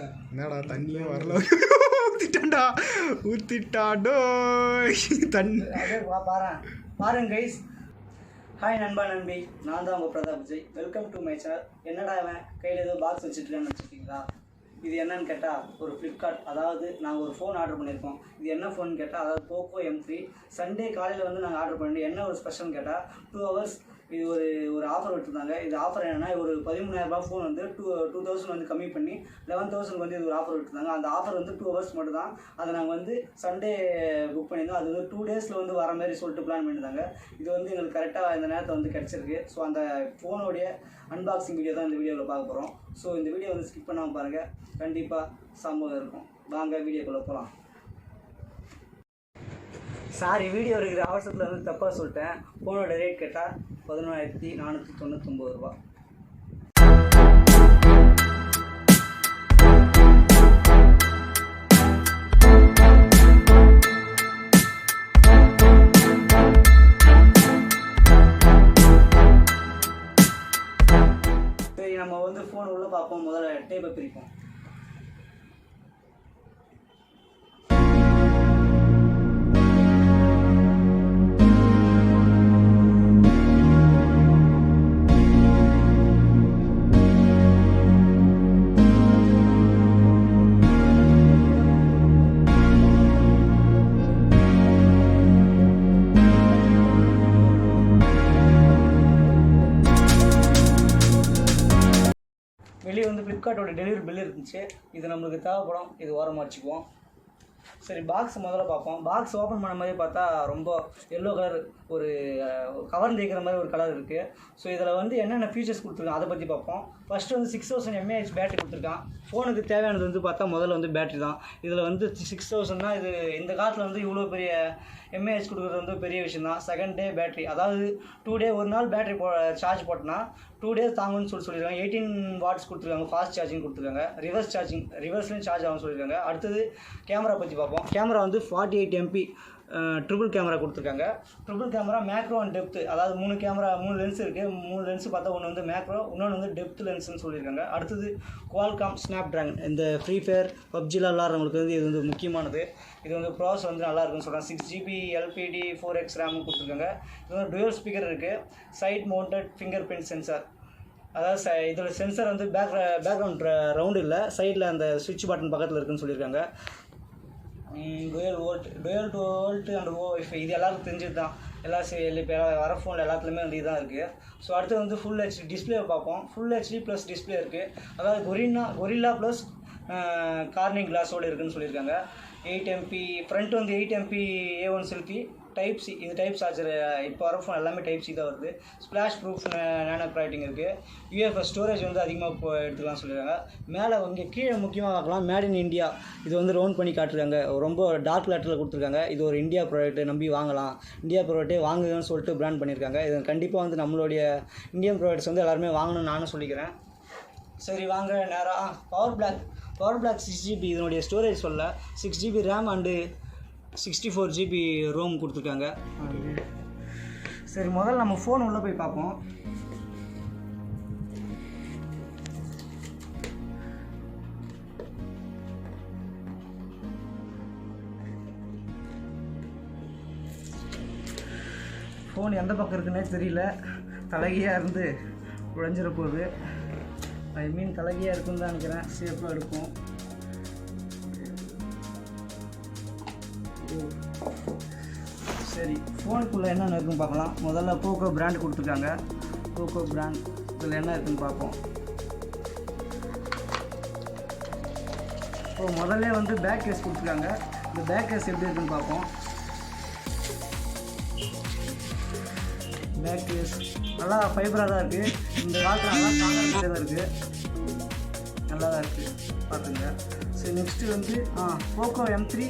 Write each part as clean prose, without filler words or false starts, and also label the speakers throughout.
Speaker 1: என்னடா தண்ணியே வரல ஊத்திட்டான்டா ஊத்திட்டாடோ தண்ணி
Speaker 2: பாருங்க கைஸ். ஹாய் நண்பா நம்பி, நான் தான் உங்கள் Pratap Vijay. Welcome to my channel. என்னடா இவன் கையில் ஏதோ பாக்ஸ் வச்சுட்டுருக்கான்னு வச்சுருக்கீங்களா? இது என்னன்னு கேட்டால் ஒரு ஃப்ளிப்கார்ட், அதாவது நாங்கள் ஒரு ஃபோன் ஆர்டர் பண்ணியிருக்கோம். இது என்ன ஃபோன் கேட்டால், அதாவது போக்கோ M3. சண்டே காலையில் வந்து நாங்கள் ஆர்டர் பண்ணிட்டு என்ன ஒரு ஸ்பெஷல்னு கேட்டால் 2 hours இது ஒரு ஆஃபர் விட்டுருந்தாங்க. இது ஆஃபர் என்னென்னா, ஒரு 13,000 ஃபோன் வந்து 2000 வந்து கம்மி பண்ணி 11,000 வந்து இது ஒரு ஆஃபர் விட்டுருந்தாங்க. அந்த ஆஃபர் வந்து 2 hours மட்டும் தான். அதை நாங்கள் வந்து சண்டே புக் பண்ணியிருந்தோம். அது வந்து 2 days வந்து வர மாதிரி சொல்லிட்டு பிளான் பண்ணியிருந்தாங்க. இது வந்து எங்களுக்கு கரெக்டாக இந்த நேரத்தை வந்து கிடச்சிருக்கு. ஸோ அந்த ஃபோனோடைய அன்பாக்சிங் வீடியோ தான் இந்த வீடியோவில் பார்க்க போகிறோம். ஸோ இந்த வீடியோ வந்து ஸ்கிப் பண்ணாமல் பாருங்கள், கண்டிப்பாக சம்பவம் இருக்கும். வாங்க வீடியோக்குள்ளே போகலாம். சாரி, வீடியோ இருக்கிற அவசரத்தில் வந்து தப்பாக சொல்லிட்டேன். ஃபோனோட ரேட் கேட்டால் 11,499 ரூபா. சரி, நம்ம வந்து ஃபோன் உள்ளே பார்ப்போம். முதல்ல டேப்பை பிரிப்போம். வெளியே வந்து ஃப்ளிப்கார்ட்டோட டெலிவரி பில் இருந்துச்சு. இது நம்மளுக்கு தேவைப்படும். இது ஓரமாக வச்சுக்குவோம். சரி, பாக்ஸ் முதல்ல பார்ப்போம். பாக்ஸ் ஓப்பன் பண்ண மாதிரி பார்த்தா ரொம்ப எல்லோ கலர், ஒரு கவர் தேய்க்கிற மாதிரி ஒரு கலர் இருக்குது. ஸோ இதில் வந்து என்னென்ன ஃபீச்சர்ஸ் கொடுத்துருக்கான் அதை பற்றி பார்ப்போம். ஃபஸ்ட்டு வந்து 6000 mAh பேட்டரி கொடுத்துருக்கான். ஃபோனுக்கு தேவையானது வந்து பார்த்தா முதல்ல வந்து பேட்டரி தான். இதில் வந்து 6000 தான். இது இந்த காலத்தில் வந்து இவ்வளோ பெரிய mAh கொடுக்குறது வந்து பெரிய விஷயம் தான். செகண்ட் டே பேட்டரி, அதாவது 2 டே, ஒரு நாள் பேட்டரி சார்ஜ் போட்டோன்னா 2 days தாங்குன்னு சொல்லியிருக்காங்க. 18 watts கொடுத்துருக்காங்க. ஃபாஸ்ட் சார்ஜிங் கொடுத்துருக்காங்க. ரிவர்ஸ்லையும் சார்ஜ் ஆகும்னு சொல்லியிருக்காங்க. அடுத்தது கேமரா பற்றி பார்ப்போம். கேமரா வந்து 48 MP ட்ரிபிள் கேமரா கொடுத்துருக்காங்க. Triple camera macro and depth, அதாவது 3 லென்ஸ் இருக்குது. 3 லென்ஸு பார்த்தா ஒன்று வந்து மேக்ரோ, இன்னொன்று வந்து டெப்த் லென்ஸ்னு சொல்லியிருக்காங்க. அடுத்தது குவால்காம் ஸ்னாப் ட்ராகன். இந்த ஃப்ரீ ஃபயர் பப்ஜிலாம் விளாட்றவங்களுக்கு வந்து இது வந்து முக்கியமானது. இது வந்து ப்ராசஸ் வந்து நல்லா இருக்குன்னு சொல்கிறாங்க. 6GB LPD 4X RAM கொடுத்துருக்காங்க. இது வந்து டுவல் ஸ்பீக்கர் இருக்குது. Side mounted finger print sensor, அதாவது இதில் சென்சார் வந்து பேக்ரவுண்ட் ரவுண்டு இல்லை, சைடில் அந்த சுவிட்ச் பட்டன் பக்கத்தில் இருக்குதுன்னு சொல்லியிருக்காங்க. டுவெல் வோல்ட் அண்ட் Wi-Fi, இது எல்லாருக்கும் தெரிஞ்சது தான். இப்போ வர ஃபோனில் எல்லாத்துலேயுமே வந்து இதுதான் இருக்குது. ஸோ அடுத்து வந்து ஃபுல் HD டிஸ்பிளே பார்ப்போம். ஃபுல் HD ப்ளஸ் டிஸ்பிளே இருக்குது. அதாவது கொரில்லா ப்ளஸ் கார்னிங் கிளாஸோடு இருக்குதுன்னு சொல்லியிருக்காங்க. 8 MP ஃப்ரண்ட் வந்து 8 MP A1 selfie, type C. இது டைப் சார்ஜர். இப்போ வர ஃபோன் எல்லாமே டைப் C தான் வருது. ஸ்ப்ளாஷ் ப்ரூஃப் நேனோ ப்ரைட்டிங் இருக்குது. UFS ஸ்டோரேஜ் வந்து அதிகமாக எடுத்துக்கலாம் சொல்லியிருக்காங்க. மேலே இங்கே கீழே முக்கியமாக பார்க்கலாம், மேட் இன் இந்தியா. இது வந்து ரவுண்ட் பண்ணி காட்டுறாங்க. ரொம்ப டார்க் லெட்டரில் கொடுத்துருக்காங்க. இது ஒரு இந்தியா ப்ராடக்ட், நம்பி வாங்கலாம். இந்தியா ப்ராடக்ட்டே வாங்குங்கன்னு சொல்லிட்டு பிராண்ட் பண்ணியிருக்காங்க. இது கண்டிப்பாக வந்து நம்மளுடைய இந்தியன் ப்ராடக்ட்ஸ் வந்து எல்லாருமே வாங்கணும்னு நானும் சொல்லிக்கிறேன். சரி வாங்க நேராக பவர் பிளாக் 6GB. இதனுடைய ஸ்டோரேஜ் சொல்ல 6GB RAM and 64GB Rome கொடுத்துருக்காங்க. சரி, முதல்ல நம்ம ஃபோன் உள்ளே போய் பார்ப்போம். ஃபோன் எந்த பக்கம் இருக்குன்னே தெரியல. தலைகையாக இருந்து உழைஞ்சிட போகுது. தலைகையாக இருக்குன்னு தான் நினைக்கிறேன். சேஃபாக எடுப்போம். சரி, ஃபோனுக்குள்ளே என்னென்ன இருக்குன்னு பார்க்கலாம். முதல்ல போக்கோ பிராண்ட் கொடுத்துருக்காங்க. போக்கோ பிராண்ட் இதில் என்ன இருக்குன்னு பார்ப்போம். இப்போ முதல்ல வந்து பேக் கேஸ் கொடுத்துருக்காங்க. இந்த பேக் கேஸ் எப்படி இருக்குன்னு பார்ப்போம். பேக் கேஸ் நல்லா ஃபைபராக தான் இருக்குது. இந்த காலத்தில் நல்லா ஸ்ட்ராங்காக தான் இருக்குது. நல்லா தான் இருக்குது, பார்த்துங்க. சரி, நெக்ஸ்ட்டு வந்து போக்கோ M3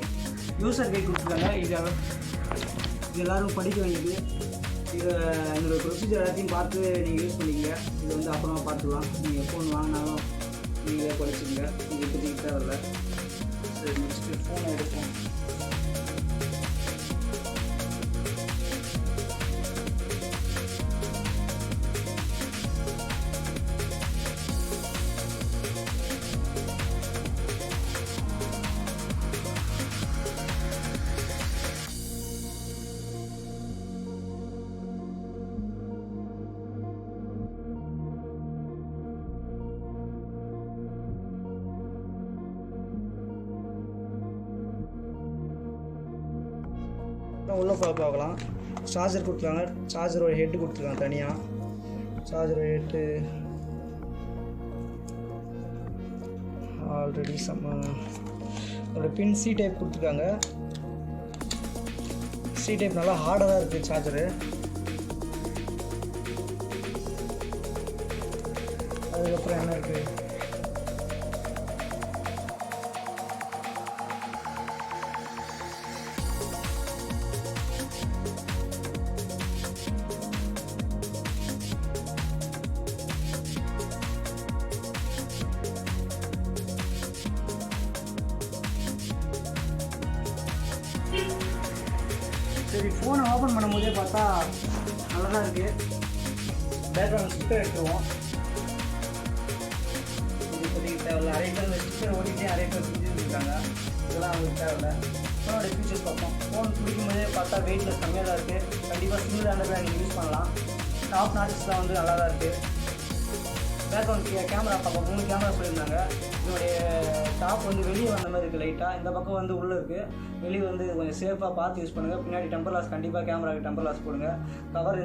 Speaker 2: யூசர் கைட் கொடுத்துருக்காங்க. இது எல்லோரும் படிக்க வேண்டியது. இதோட ப்ரொசீஜர் எல்லாத்தையும் பார்த்து நீங்கள் யூஸ் பண்ணிக்கங்க. இது வந்து அப்புறமா பார்த்துக்கலாம். நீங்கள் ஃபோன் வாங்கினாலும் நீங்களே படிச்சுக்கங்க. நீங்கள் இப்போதைக்கு தேவையில்லை. சரி, நெக்ஸ்ட்டு ஃபோனை எடுப்போம். உள்ளே பார்க்கலாம். சார்ஜர் கொடுத்துருக்காங்க, சார்ஜரோட ஹெட்டு கொடுத்துருக்காங்க தனியாக. சார்ஜரோட ஹெட்டு ஆல்ரெடி அதோட பின் சி டைப் கொடுத்துருக்காங்க. சி டைப் நல்லா ஹார்டாக தான் இருக்குது சார்ஜரு. அதுக்கப்புறம் என்ன இருக்குது, சரி ஃபோனை ஓப்பன் பண்ணும்போதே பார்த்தா நல்லா தான் இருக்குது. பேக்ரவுண்ட் ஸ்டிக்கர் எடுத்துருவோம். இது இப்போதைக்கு தேவையில்ல. நிறைய பேர் இந்த ஸ்டிக்கர் ஓடிட்டே நிறைய பேர் செஞ்சுருக்காங்க. இதெல்லாம் அவங்களுக்கு தேவையில்ல. ஃபோனோட ஃபீச்சர்ஸ் பார்ப்போம். ஃபோன் பிடிக்கும்போதே பார்த்தா வெயிட்லெஸ் கம்மியாக தான் இருக்குது. கண்டிப்பாக சிங்கிள் ஹேண்டில் நீங்கள் யூஸ் பண்ணலாம். டாப் நாச்சஸ்லாம் வந்து நல்லா தான் இருக்குது. பேக்ரவுண்ட் கேமரா பார்ப்போம். 3 கேமரா சொல்லியிருந்தாங்க. இதனுடைய டாப் வந்து வெளியே வந்த மாதிரி இருக்குது லைட்டாக. இந்த பக்கம் வந்து உள்ளே இருக்குது. வெளியே வந்து கொஞ்சம் சேஃபாக பார்த்து யூஸ் பண்ணுங்கள். பின்னாடி டெம்பர் லாஸ் கண்டிப்பாக கேமராவுக்கு டெம்பர் லாஸ் போடுங்க.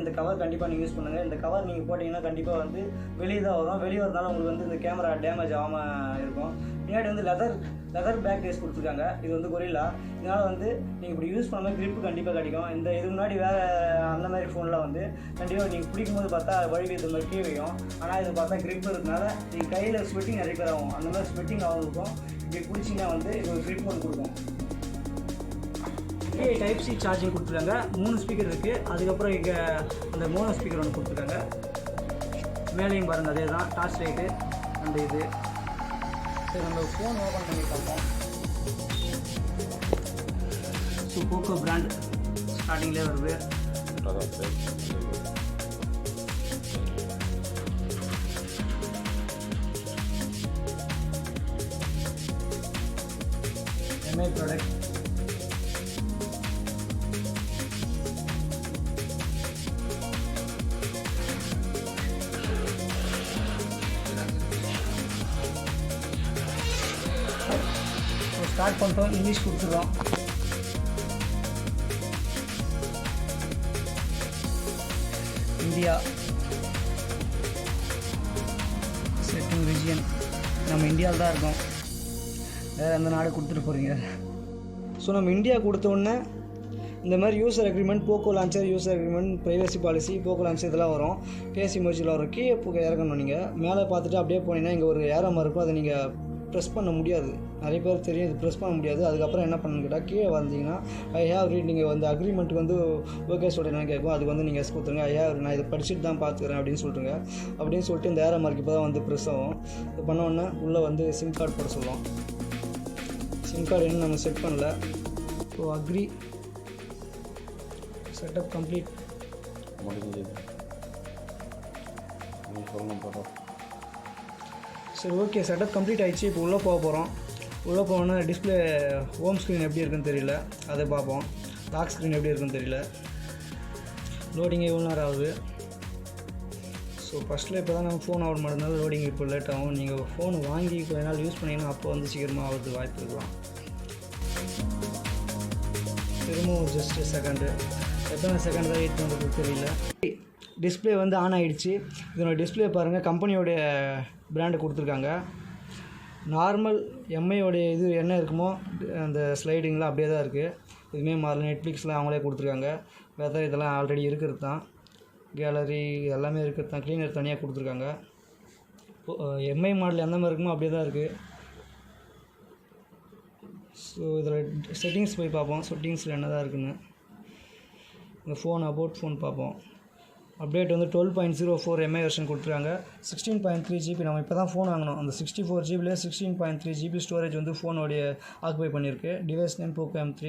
Speaker 2: இந்த கவர் கண்டிப்பாக நீங்கள் யூஸ் பண்ணுங்கள். இந்த கவர் நீங்கள் போட்டிங்கன்னா கண்டிப்பாக வந்து வெளியே தான் வரும். வெளியே வரதுனால உங்களுக்கு வந்து இந்த கேமரா டேமேஜ் ஆகாமல் இருக்கும். பின்னாடி வந்து லெதர் பேக் கேஸ் கொடுத்துருக்காங்க. இது வந்து கொரில்லா. இதனால் வந்து நீங்கள் இப்படி யூஸ் பண்ணும்போது க்ரிப்பு கண்டிப்பாக கிடைக்கும். இது முன்னாடி வேறு அந்த மாதிரி ஃபோனில் வந்து கண்டிப்பாக நீங்கள் பிடிக்கும்போது பார்த்தா வழி இந்த மாதிரி கீ வைக்கும். ஆனால் இது பார்த்தா க்ரிப் இருக்கிறதுனால நீங்கள் கையில் ஸ்வெட்டிங் நிறைய பேர் ஆகும். அந்த மாதிரி ஸ்வெட்டிங் ஆகும். இப்படி பிடிச்சிங்கன்னா வந்து இது ஒரு க்ரிப் ஒன்று கொடுக்கும். டைப் சி சார்ஜிங் கொடுத்துருக்காங்க. 3 ஸ்பீக்கர் இருக்குது. அதுக்கப்புறம் இங்கே அந்த மோனோ ஸ்பீக்கர் ஒன்று கொடுத்துருக்காங்க. மேலேயும் பாருங்கள் அதே தான் டார்ச் லைட்டு அந்த இது. சரி நம்ம ஃபோன் ஓப்பன் பண்ணி பார்ப்போம். ஸோ போக்கோ பிராண்ட் ஸ்டார்டிங்லேயே வருது. Mi product. ஸ்டார்ட் பண்ணிட்டோம். இங்கிலீஷ் கொடுத்துருவோம். India setting region. நம்ம இந்தியாவில் தான் இருக்கோம். வேறு எந்த நாடு கொடுத்துட்டு போகிறீங்க. ஸோ நம்ம இந்தியா கொடுத்தோன்னே இந்த மாதிரி user agreement, Poco launcher user agreement, privacy policy, Poco launcher இதெல்லாம் வரும். பேசி மொஜியில் வரும். கீழே இறக்கணும். நீங்கள் மேலே பார்த்துட்டு அப்படியே போனீங்கன்னா இங்கே ஒரு ஏரமாக இருக்கும். அதை நீங்கள் ப்ரெஸ் பண்ண முடியாது. நிறைய பேர் தெரியும் இது ப்ரெஸ் பண்ண முடியாது. அதுக்கப்புறம் என்ன பண்ணணும்னு கேட்டால் கீழே வந்தீங்கன்னா ஐ ஹேவ் ரீட், நீங்கள் வந்து அக்ரிமெண்ட்டுக்கு வந்து ஓகே சொல்கிறேன் கேட்கும். அதுக்கு வந்து நீங்கள் கொடுத்துருங்க ஐ ஹேவ், நான் இதை படிச்சுட்டு தான் பார்த்துக்கிறேன் அப்படின்னு சொல்லிட்டுங்க. அப்படின்னு சொல்லிட்டு இந்த ஏரோ மார்க் இப்போ தான் வந்து ப்ரெஸ் ஆகும். இது பண்ணோன்னே உள்ளே வந்து சிம் கார்டு போட சொல்லுவோம். சிம் கார்டு இன்னும் நம்ம செட் பண்ணல. So agree, setup complete. சரி ஓகே, செட்டப் கம்ப்ளீட் ஆகிடுச்சு. இப்போ உள்ளே போக போகிறோம். உள்ளே போனோன்னா டிஸ்பிளே ஹோம் ஸ்க்ரீன் எப்படி இருக்குன்னு தெரியல, அதை பார்ப்போம். லாக் ஸ்க்ரீன் எப்படி இருக்குன்னு தெரியல. லோடிங் எவ்வளோ நேரம் ஆகுது. ஸோ ஃபஸ்ட்டில் இப்போ தான் நம்ம ஃபோன் ஆர்டர் பண்ணுறதுனால லோடிங் இப்போ லேட் ஆகும். நீங்கள் ஃபோன் வாங்கி கொஞ்ச நாள் யூஸ் பண்ணிங்கன்னா அப்போ வந்து சீக்கிரமாக ஆகிறதுக்கு வாய்ப்பு இருக்கலாம். திரும்பவும் ஜஸ்ட் செகண்டு, எத்தனை செகண்ட் தான் வெயிட் பண்ணுறது தெரியல. டிஸ்பிளே வந்து ஆன் ஆகிடுச்சு. இதனோட டிஸ்பிளே பாருங்கள், கம்பெனியோடைய பிராண்டு கொடுத்துருக்காங்க. நார்மல் எம்ஐயோடைய இது என்ன இருக்குமோ அந்த ஸ்லைடிங்லாம் அப்படியே தான் இருக்குது. இதுவுமே மாறல. நெட்ஃப்ளிக்ஸ்லாம் அவங்களே கொடுத்துருக்காங்க. வெதர் இதெல்லாம் ஆல்ரெடி இருக்கிறது தான். கேலரி எல்லாமே இருக்கிறது தான். க்ளீனர் தனியாக கொடுத்துருக்காங்க. எம்ஐ மாடல் எந்த மாதிரி இருக்குமோ அப்படியே தான் இருக்குது. ஸோ இதில் செட்டிங்ஸ் போய் பார்ப்போம். செட்டிங்ஸில் என்ன தான் இருக்குன்னு. இந்த ஃபோன் அபவுட் ஃபோன் பார்ப்போம். அப்டேட் வந்து 12.04 எம்ஐ வெர்ஷன் கொடுத்துருக்காங்க. 16.3 GB. நம்ம இப்போ தான் ஃபோன் வாங்கினோம். அந்த 64 GB 16.3 GB ஸ்டோரேஜ் வந்து ஃபோனோடைய ஆக்குபை பண்ணியிருக்கு. Device name Poco M3,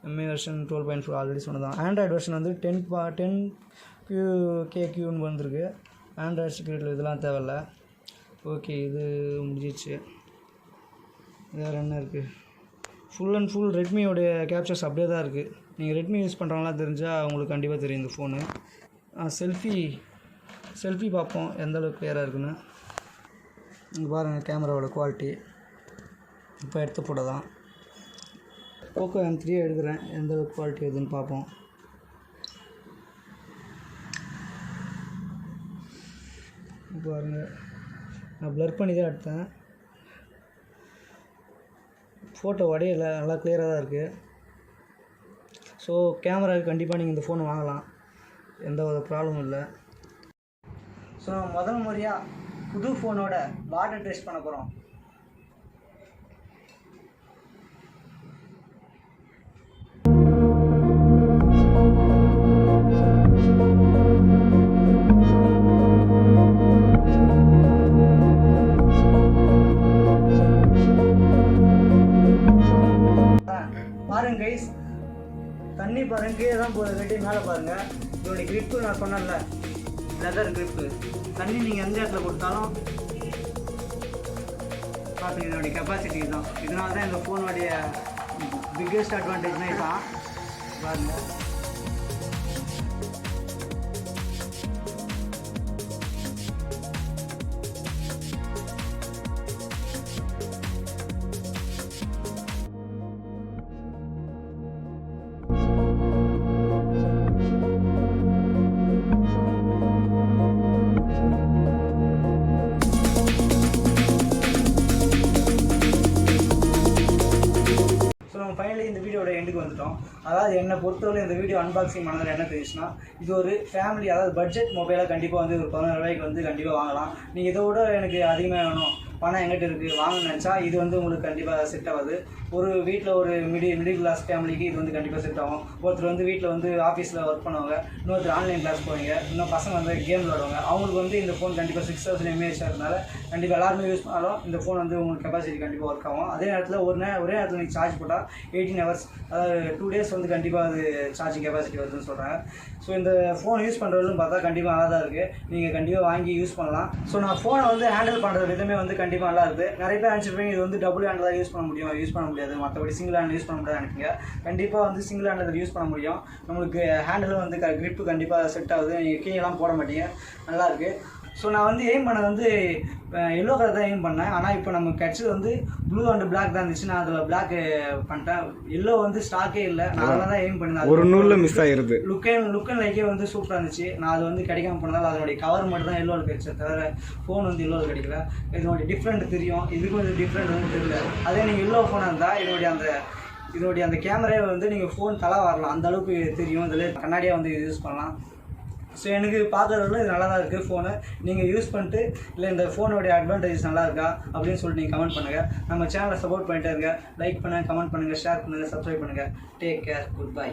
Speaker 2: Mi version 12.4 already சொன்னதான். ஆண்ட்ராய்டு வெர்ஷன் வந்து 10KQன்னு வந்திருக்கு. ஆண்ட்ராய்டு செக்யூரிட்டியில் இதெல்லாம் தேவையில்ல. ஓகே, இது முடிஞ்சிச்சு. வேறு என்ன இருக்குது? ஃபுல் அண்ட் ஃபுல் ரெட்மியோடைய கேப்சர்ஸ் அப்படியே தான் இருக்குது. நீங்கள் ரெட்மி யூஸ் பண்ணுறவங்களாம் தெரிஞ்சால் உங்களுக்கு கண்டிப்பாக தெரியும் இந்த ஃபோனு. செல்ஃபி பார்ப்போம் எந்த அளவுக்கு கிளியராக இருக்குன்னு. இங்கே பாருங்கள் கேமராவோட குவாலிட்டி. இப்போ எடுத்த ஃபோட்டோ தான். Poco M3 எடுக்கிறேன், எந்த அளவுக்கு குவாலிட்டி வருதுன்னு பார்ப்போம். பாருங்கள், நான் ப்ளர் பண்ணி தான் எடுத்தேன். ஃபோட்டோ உடையலை, நல்லா கிளியராக தான் இருக்குது. ஸோ கேமராவுக்கு கண்டிப்பாக நீங்கள் இந்த ஃபோன் வாங்கலாம், எந்த ஒரு ப்ராப்ளமும் இல்லை. ஸோ முதல் முறையாக புது ஃபோனோட வாட்டர் டெஸ்ட் பண்ண போகிறோம். பாருங்க கைஸ், தண்ணி பாருங்க கீழே தான் போகுது, கட்டி மேலே பாருங்கள். இதோடைய கிரிப்பு நான் சொன்னேன்ல, லெதர் கிரிப்பு. தண்ணி நீங்கள் எந்த இடத்துல கொடுத்தாலும் பார்த்துங்க, இதோடைய கெப்பாசிட்டி தான். இதனால தான் இந்த ஃபோனுடைய பிக்கெஸ்ட் அட்வான்டேஜ்னே தான் பாருங்கள். ஃபைனலி இந்த வீடியோட எண்டுக்கு வந்துட்டோம். அதாவது என்னை பொறுத்தவரை இந்த வீடியோ அன்பாக்சிங் பண்ணதில் என்ன தெரியுச்சுன்னா, இது ஒரு ஃபேமிலி, அதாவது பட்ஜெட் மொபைலாக கண்டிப்பாக வந்து ஒரு 14 ரூபாய்க்கு வந்து கண்டிப்பாக வாங்கலாம். நீங்கள் இதோட எனக்கு அதிகமாக வேணும், பணம் எங்கிட்ட இருக்குது, வாங்கணும்னு நினச்சா இது வந்து உங்களுக்கு கண்டிப்பாக செட் ஆகாது. ஒரு வீட்டில் ஒரு மிடில் கிளாஸ் ஃபேமிலிக்கு இது வந்து கண்டிப்பாக செட் ஆகும். ஒருத்தர் வந்து வீட்டில் வந்து ஆஃபீஸில் ஒர்க் பண்ணுவாங்க, இன்னொருத்தர் ஆன்லைன் கிளாஸ் போவீங்க, இன்னும் பசங்க வந்து கேம் விளாடுவாங்க. அவங்களுக்கு வந்து இந்த ஃபோன் கண்டிப்பாக 6000 mAh இருக்கிறதுனால கண்டிப்பாக எல்லாருமே யூஸ் பண்ணாலும் இந்த ஃபோன் வந்து உங்களுக்கு கெப்பாசிட்டி கண்டிப்பாக ஒர்க் ஆகும். அதே நேரத்தில் ஒரே நேரத்தில் நீங்கள் சார்ஜ் போட்டால் 18 hours, அதாவது 2 days வந்து கண்டிப்பாக அது சார்ஜிங் கெப்பாசிட்டி வருதுன்னு சொல்கிறாங்க. ஸோ இந்த ஃபோன் யூஸ் பண்ணுறதுன்னு பார்த்தா கண்டிப்பாக நல்லா தான் இருக்குது, நீங்கள் கண்டிப்பாக வாங்கி யூஸ் பண்ணலாம். ஸோ நான் ஃபோனை வந்து ஹேண்டில் பண்ணுற விதமே வந்து கண்டிப்பாக நல்லா இருக்குது. நிறைய பேர் நினச்சிருப்பீங்க இது வந்து டபுள் ஹேண்டில் தான் யூஸ் பண்ண முடியாது, மற்றபடி சிங்கிள் ஹேண்டில் யூஸ் பண்ண முடியாது நினைப்பீங்க. கண்டிப்பாக வந்து சிங்கிள் ஹேண்டில் யூஸ் பண்ண முடியும். நம்மளுக்கு ஹேண்டிலும் வந்து கிரிப்பு கண்டிப்பாக செட் ஆகுது, நீங்கள் கீழெல்லாம் போட மாட்டீங்க, நல்லாயிருக்கு. ஸோ நான் வந்து எய்ம் பண்ணது வந்து எல்லோ கலர் தான் எய்ம் பண்ணேன். ஆனால் இப்போ நமக்கு கிடச்சது வந்து ப்ளூ அண்ட் பிளாக் தான் இருந்துச்சு, நான் அதில் பிளாக் பண்ணிட்டேன். எல்லோ வந்து ஸ்டாக்கே இல்லை, நான் அதெல்லாம் தான் எய்ம் பண்ணேன்.
Speaker 1: ஒரு நூலில் மிஸ் ஆகிருது.
Speaker 2: லுக் அண்ட் லைக்கே வந்து சூப்பராக இருந்துச்சு. நான் அது வந்து கிடைக்காம போனதால் அதனுடைய கவர் மட்டும் தான் எல்லோவில் கிடைச்சது, தவிர ஃபோன் வந்து எல்லோவில் கிடைக்கல. இதனுடைய டிஃப்ரெண்ட் தெரியும், இதுக்கு வந்து டிஃப்ரெண்ட் வந்து தெரியல. அதே நீங்கள் எல்லோ ஃபோனாக இருந்தால் இதனுடைய அந்த கேமராவை வந்து நீங்கள் ஃபோன் தலை வரலாம், அந்த அளவுக்கு தெரியும். இதில் கண்ணாடியாக வந்து யூஸ் பண்ணலாம். ஸோ எனக்கு பார்க்குறதுல இது நல்லா தான் இருக்குது ஃபோனு. நீங்கள் யூஸ் பண்ணிட்டு இல்லை இந்த ஃபோனுடைய அட்வான்டேஜஸ் நல்லா இருக்கா அப்படின்னு சொல்லிட்டு நீங்கள் கமெண்ட் பண்ணுங்கள். நம்ம சேனலை சப்போர்ட் பண்ணிட்டே இருங்க, லைக் பண்ணுங்கள், கமெண்ட் பண்ணுங்கள், ஷேர் பண்ணுங்கள், சப்ஸ்கிரைப் பண்ணுங்கள். Take care, good bye.